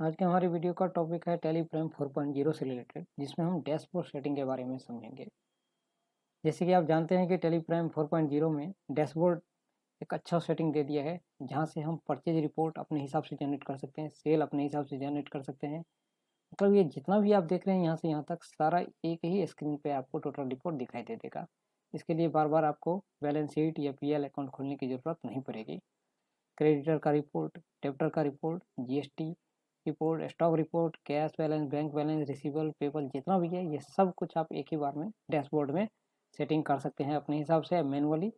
आज के हमारी वीडियो का टॉपिक है टैली प्राइम 4.0 से रिलेटेड, जिसमें हम डैशबोर्ड सेटिंग के बारे में समझेंगे। जैसे कि आप जानते हैं कि टैली प्राइम 4.0 में डैशबोर्ड एक अच्छा सेटिंग दे दिया है, जहां से हम परचेज रिपोर्ट अपने हिसाब से जनरेट कर सकते हैं, सेल अपने हिसाब से जनरेट कर सकते हैं। मतलब ये जितना भी आप देख रहे हैं यहाँ से यहाँ तक सारा एक ही स्क्रीन पे आपको टोटल रिपोर्ट दिखाई दे देगा। इसके लिए बार बार आपको बैलेंस शीट या पीएल अकाउंट खोलने की ज़रूरत नहीं पड़ेगी। क्रेडिटर का रिपोर्ट, डेबिटर का report, GST report, stock report, cash balance, bank balance, receivable, payable जितना भी है ये सब कुछ आप एक ही बार में डैशबोर्ड में सेटिंग कर सकते हैं। अपने हिसाब से मैनुअली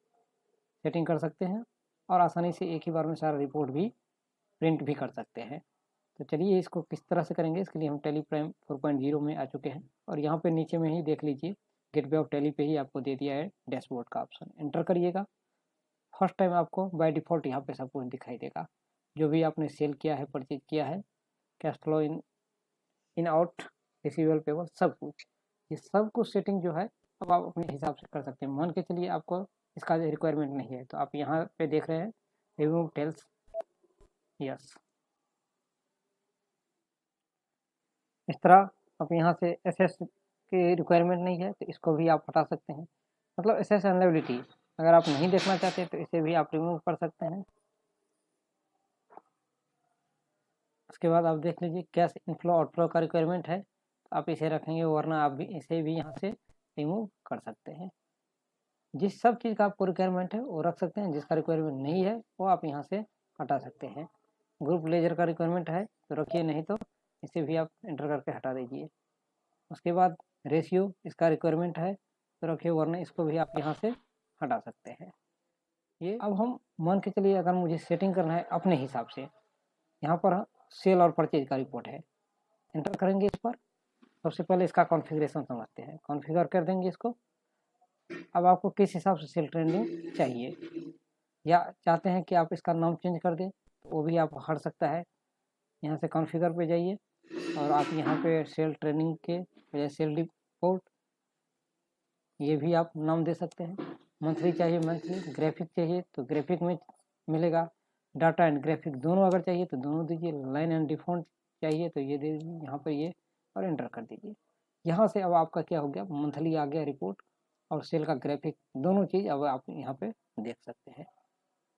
सेटिंग कर सकते हैं और आसानी से एक ही बार में सारा रिपोर्ट भी प्रिंट भी कर सकते हैं। तो चलिए इसको किस तरह से करेंगे, इसके लिए हम टैली प्राइम 4.0 में आ चुके हैं और यहाँ पे नीचे में ही देख लीजिए गेटवे ऑफ टैली पे ही आपको दे दिया है डैशबोर्ड का ऑप्शन। एंटर करिएगा। फर्स्ट टाइम आपको बाय डिफ़ॉल्ट यहाँ पे सब कुछ दिखाई देगा, जो भी आपने सेल किया है, परचेज किया है, cash flow in out, receivable, payable, सब कुछ। ये सब कुछ सेटिंग जो है अब आप अपने हिसाब से कर सकते हैं। मान के चलिए आपको इसका रिक्वायरमेंट नहीं है, तो आप यहाँ पे देख रहे हैं रिमूव टेल्स, यस। इस तरह आप यहाँ से एसएस की रिक्वायरमेंट नहीं है तो इसको भी आप हटा सकते हैं। मतलब एसएस अनलेबिलिटी अगर आप नहीं देखना चाहते तो इसे भी आप रिमूव कर सकते हैं। उसके बाद आप देख लीजिए कैश इनफ्लो आउटफ्लो का रिक्वायरमेंट है, आप इसे रखेंगे, वरना आप भी इसे भी यहाँ से रिमूव कर सकते हैं। जिस सब चीज़ का आपको रिक्वायरमेंट है वो रख सकते हैं, जिसका रिक्वायरमेंट नहीं है वो आप यहाँ से हटा सकते हैं। ग्रुप लेजर का रिक्वायरमेंट है तो रखिए, नहीं तो इसे भी आप एंटर करके हटा दीजिए। उसके बाद रेशियो, इसका रिक्वायरमेंट है तो रखिए, वरना इसको भी आप यहाँ से हटा सकते हैं। ये अब हम मान के चलिए अगर मुझे सेटिंग करना है अपने हिसाब से, यहाँ पर सेल और परचेज का रिपोर्ट है, एंटर करेंगे इस पर। सबसे पहले इसका कॉन्फ़िगरेशन समझते हैं, कॉन्फ़िगर कर देंगे इसको। अब आपको किस हिसाब से सेल ट्रेंडिंग चाहिए, या चाहते हैं कि आप इसका नाम चेंज कर दें तो वो भी आप हट सकता है। यहाँ से कॉन्फ़िगर पे जाइए और आप यहाँ पे सेल ट्रेंडिंग के बजाय सेल रिपोर्ट ये भी आप नाम दे सकते हैं। मंथली चाहिए मंथली, ग्राफिक चाहिए तो ग्राफिक में मिलेगा। डाटा एंड ग्राफिक दोनों अगर चाहिए तो दोनों दीजिए। लाइन एंड डिफ़ॉन्ट चाहिए तो ये दे दीजिए यहाँ पर ये, और एंटर कर दीजिए। यहाँ से अब आपका क्या हो गया, मंथली आ गया रिपोर्ट और सेल का ग्राफिक, दोनों चीज़ अब आप यहाँ पे देख सकते हैं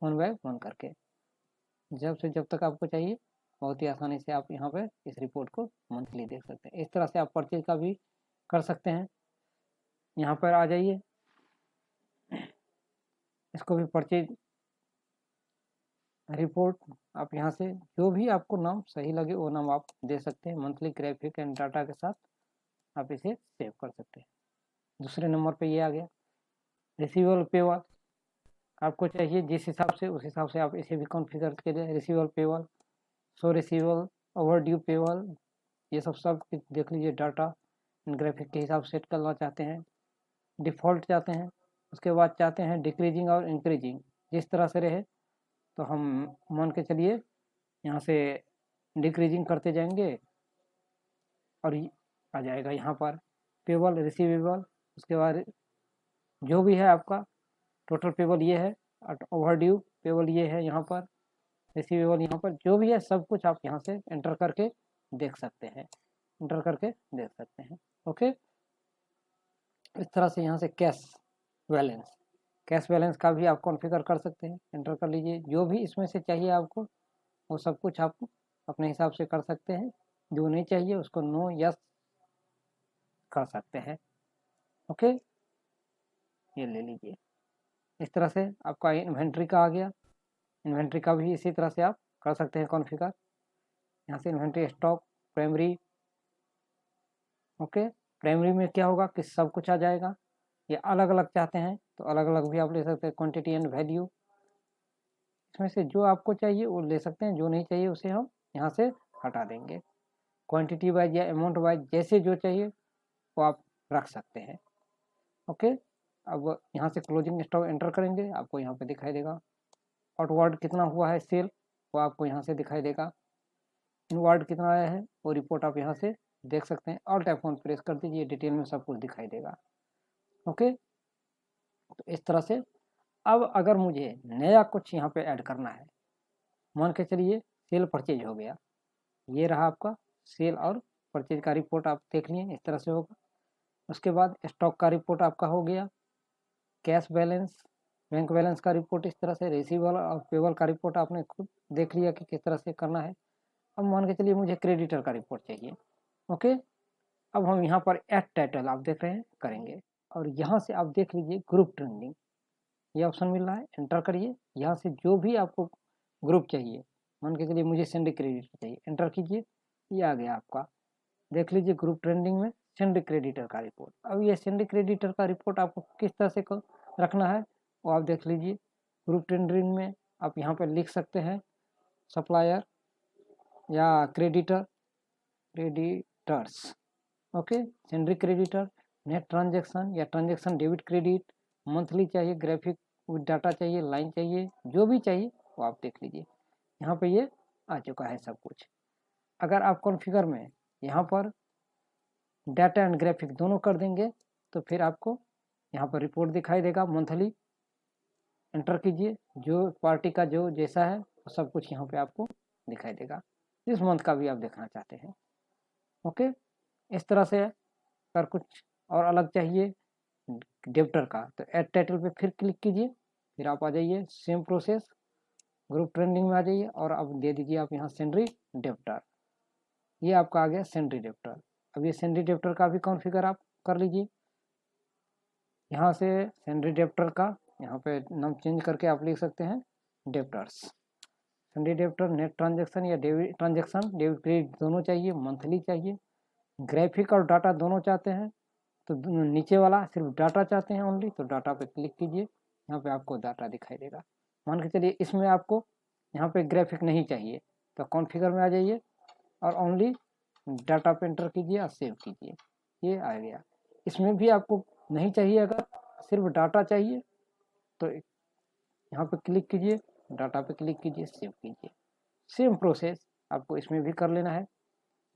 वन बाय वन करके। जब से जब तक आपको चाहिए बहुत ही आसानी से आप यहाँ पे इस रिपोर्ट को मंथली देख सकते हैं। इस तरह से आप परचेज का भी कर सकते हैं। यहाँ पर आ जाइए, इसको भी परचेज रिपोर्ट आप यहाँ से जो भी आपको नाम सही लगे वो नाम आप दे सकते हैं। मंथली ग्राफिक एंड डाटा के साथ आप इसे सेव कर सकते हैं। दूसरे नंबर पे ये आ गया रिसीवेबल पेबल। आपको चाहिए जिस हिसाब से उस हिसाब से आप इसे भी कॉन्फ़िगर कर दें। रिसीवेबल पेबल, सो रिसीवेबल, ओवरड्यू पेबल, ये सब देख लीजिए। डाटा ग्राफिक के हिसाब से सेट करना चाहते हैं, डिफ़ॉल्ट चाहते हैं, उसके बाद चाहते हैं डिक्रीजिंग और इंक्रीजिंग, जिस तरह से रहे तो हम मान के चलिए यहाँ से डिक्रीजिंग करते जाएंगे और आ जाएगा यहाँ पर पेबल रिसीवेबल। उसके बाद जो भी है आपका टोटल पेबल ये है, ओवरड्यू पेबल ये है, यहाँ पर रिसीवेबल, यहाँ पर जो भी है सब कुछ आप यहाँ से एंटर करके देख सकते हैं, एंटर करके देख सकते हैं। ओके, इस तरह से यहाँ से कैश बैलेंस का भी आप कॉन्फ़िगर कर सकते हैं। एंटर कर लीजिए, जो भी इसमें से चाहिए आपको वो सब कुछ आप अपने हिसाब से कर सकते हैं। जो नहीं चाहिए उसको नो यस कर सकते हैं। ओके, ये ले लीजिए। इस तरह से आपका इन्वेंट्री का आ गया। इन्वेंट्री का भी इसी तरह से आप कर सकते हैं कॉन्फ़िगर। यहाँ से inventory, stock, primary. Okay, primary में क्या होगा कि सब कुछ आ जाएगा। ये अलग अलग चाहते हैं तो अलग अलग भी आप ले सकते हैं। क्वांटिटी एंड वैल्यू, इसमें से जो आपको चाहिए वो ले सकते हैं, जो नहीं चाहिए उसे हम यहाँ से हटा देंगे। क्वांटिटी वाइज या अमाउंट वाइज जैसे जो चाहिए वो आप रख सकते हैं। ओके, अब यहाँ से क्लोजिंग स्टॉक एंटर करेंगे, आपको यहाँ पे दिखाई देगा। आउटवर्ड कितना हुआ है सेल वो आपको यहाँ से दिखाई देगा। इनवर्ड कितना आया है वो रिपोर्ट आप यहाँ से देख सकते हैं। ऑल टैप फोन प्रेस कर दीजिए, डिटेल में सब कुछ दिखाई देगा। ओके, तो इस तरह से अब अगर मुझे नया कुछ यहाँ पे ऐड करना है, मान के चलिए सेल परचेज हो गया, ये रहा आपका सेल और परचेज का रिपोर्ट, आप देख लिए इस तरह से होगा। उसके बाद स्टॉक का रिपोर्ट आपका हो गया, कैश बैलेंस, बैंक बैलेंस का रिपोर्ट इस तरह से, रिसीवेबल और पेबल का रिपोर्ट आपने खुद देख लिया कि किस तरह से करना है। अब मान के चलिए मुझे क्रेडिटर का रिपोर्ट चाहिए। ओके, अब हम यहाँ पर एड टाइटल आप देख रहे हैं करेंगे, और यहाँ से आप देख लीजिए ग्रुप ट्रेंडिंग, ये ऑप्शन मिल रहा है, एंटर करिए। यहाँ से जो भी आपको ग्रुप चाहिए, मान के चलिए मुझे सेंड क्रेडिटर चाहिए, एंटर कीजिए, ये आ गया आपका। देख लीजिए ग्रुप ट्रेंडिंग में सेंड क्रेडिटर का रिपोर्ट। अब ये सेंड क्रेडिटर का रिपोर्ट आपको किस तरह से रखना है वो आप देख लीजिए। ग्रुप ट्रेंडिंग में आप यहाँ पर लिख सकते हैं सप्लायर या creditors. Okay, sundry creditor, net transaction या ट्रांजेक्शन डेबिट क्रेडिट, मंथली चाहिए, ग्राफिक विद डाटा चाहिए, लाइन चाहिए, जो भी चाहिए वो आप देख लीजिए। यहाँ पे ये आ चुका है सब कुछ। अगर आप कॉन्फ़िगर में यहाँ पर डाटा एंड ग्राफिक दोनों कर देंगे तो फिर आपको यहाँ पर रिपोर्ट दिखाई देगा मंथली। एंटर कीजिए, जो पार्टी का जो जैसा है वो सब कुछ यहाँ पे आपको दिखाई देगा, इस मंथ का भी आप देखना चाहते हैं। ओके, इस तरह से। अगर कुछ और अलग चाहिए डेप्टर का तो ऐड टाइटल पे फिर क्लिक कीजिए, फिर आप आ जाइए सेम प्रोसेस, ग्रुप ट्रेंडिंग में आ जाइए और अब दे दीजिए आप यहाँ सेंड्री डेप्टर। ये आपका आ गया सेंड्री डेप्टर। अब ये सेंड्री डेप्टर का भी कॉन्फ़िगर आप कर लीजिए। यहाँ से सेंड्री डेप्टर का यहाँ पे नाम चेंज करके आप लिख सकते हैं debtors. Sundry debtor net transaction या डेबिट ट्रांजेक्शन, डेबिट क्रेडिट दोनों चाहिए, मंथली चाहिए, ग्राफिक और डाटा दोनों चाहते हैं तो नीचे वाला सिर्फ डाटा चाहते हैं ओनली, तो डाटा पे क्लिक कीजिए, यहाँ पे आपको डाटा दिखाई देगा। मान के चलिए इसमें आपको यहाँ पे ग्राफिक नहीं चाहिए तो कॉन्फ़िगर में आ जाइए और ओनली डाटा पे एंटर कीजिए और सेव कीजिए, ये आ गया। इसमें भी आपको नहीं चाहिए, अगर सिर्फ डाटा चाहिए तो यहाँ पे क्लिक कीजिए, डाटा पे क्लिक कीजिए, सेव कीजिए। सेम प्रोसेस आपको इसमें भी कर लेना है।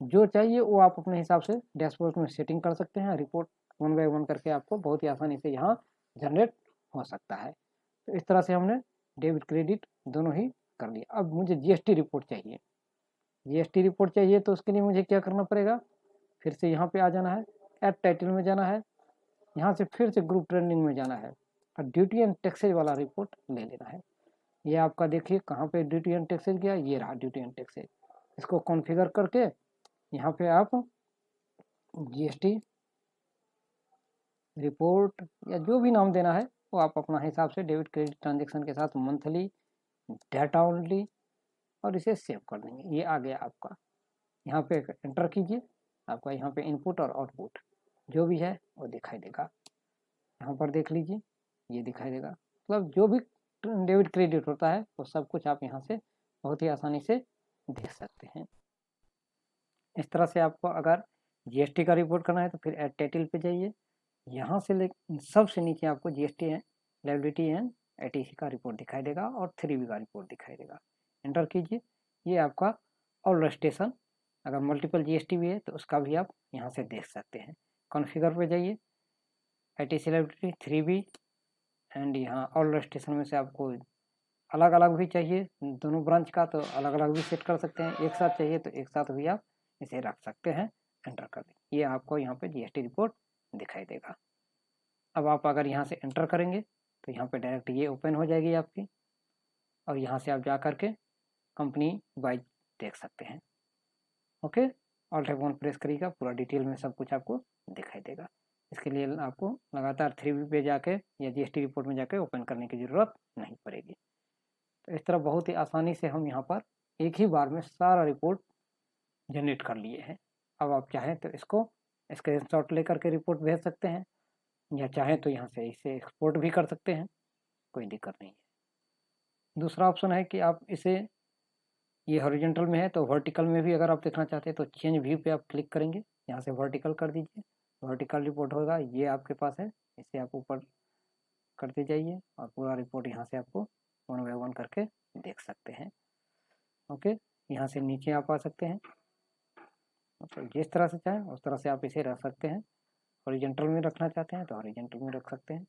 जो चाहिए वो आप अपने हिसाब से डैशबोर्ड में सेटिंग कर सकते हैं। रिपोर्ट वन बाय वन करके आपको बहुत ही आसानी से यहाँ जनरेट हो सकता है। तो इस तरह से हमने डेबिट क्रेडिट दोनों ही कर लिया। अब मुझे जीएसटी रिपोर्ट चाहिए। जीएसटी रिपोर्ट चाहिए तो उसके लिए मुझे क्या करना पड़ेगा, फिर से यहाँ पे आ जाना है, ऐड टाइटल में जाना है, यहाँ से फिर से ग्रुप ट्रेंडिंग में जाना है और ड्यूटी एंड टैक्सेज वाला रिपोर्ट ले लेना है। ये आपका देखिए कहाँ पे ड्यूटी एंड टैक्सेज गया, ये रहा ड्यूटी एंड टैक्सेज। इसको कॉन्फ़िगर करके यहाँ पे आप जीएसटी रिपोर्ट या जो भी नाम देना है वो आप अपना हिसाब से डेबिट क्रेडिट ट्रांजेक्शन के साथ मंथली डाटा ओनली और इसे सेव कर देंगे। ये आ गया आपका। यहाँ पे एंटर कीजिए, आपका यहाँ पे इनपुट और आउटपुट जो भी है वो दिखाई देगा। यहाँ पर देख लीजिए, ये दिखाई देगा। मतलब जो भी डेबिट क्रेडिट होता है वो सब कुछ आप यहाँ से बहुत ही आसानी से देख सकते हैं। इस तरह से आपको अगर जीएसटी का रिपोर्ट करना है तो फिर ऐड टाइटल पे जाइए, यहाँ से ले सबसे नीचे आपको GST and liability and ATC का रिपोर्ट दिखाई देगा और 3B का रिपोर्ट दिखाई देगा। एंटर कीजिए, ये आपका ऑल रजिस्ट्रेशन, अगर मल्टीपल जीएसटी भी है तो उसका भी आप यहाँ से देख सकते हैं। कॉन्फ़िगर पे जाइए, एटीसी लायबिलिटी 3B एंड यहाँ ऑल रजिस्ट्रेशन में से आपको अलग अलग भी चाहिए दोनों ब्रांच का तो अलग अलग भी सेट कर सकते हैं, एक साथ चाहिए तो एक साथ भी आप इसे रख सकते हैं। एंटर कर दें, ये आपको यहाँ पे जीएसटी रिपोर्ट दिखाई देगा। अब आप अगर यहाँ से एंटर करेंगे तो यहाँ पे डायरेक्ट ये ओपन हो जाएगी आपकी और यहाँ से आप जा करके कंपनी वाइज देख सकते हैं। ओके, ऑल्ट F1 प्रेस करिएगा, पूरा डिटेल में सब कुछ आपको दिखाई देगा। इसके लिए आपको लगातार 3B पे जाके या जीएसटी रिपोर्ट में जाके ओपन करने की ज़रूरत नहीं पड़ेगी। तो इस तरह बहुत ही आसानी से हम यहाँ पर एक ही बार में सारा रिपोर्ट जनरेट कर लिए हैं। अब आप चाहें तो इसको स्क्रीनशॉट लेकर के रिपोर्ट भेज सकते हैं या चाहें तो यहाँ से इसे एक्सपोर्ट भी कर सकते हैं, कोई दिक्कत नहीं है। दूसरा ऑप्शन है कि आप इसे, ये हॉरिजॉन्टल में है तो वर्टिकल में भी अगर आप देखना चाहते हैं तो चेंज व्यू पे आप क्लिक करेंगे, यहाँ से वर्टिकल कर दीजिए, वर्टिकल रिपोर्ट होगा, ये आपके पास है, इसे आप ऊपर करते जाइए और पूरा रिपोर्ट यहाँ से आपको वन बाय वन करके देख सकते हैं। ओके, यहाँ से नीचे आप आ सकते हैं, मतलब जिस तरह से चाहें उस तरह से आप इसे रख सकते हैं। हॉरिजॉन्टल में रखना चाहते हैं तो हॉरिजॉन्टल में रख सकते हैं,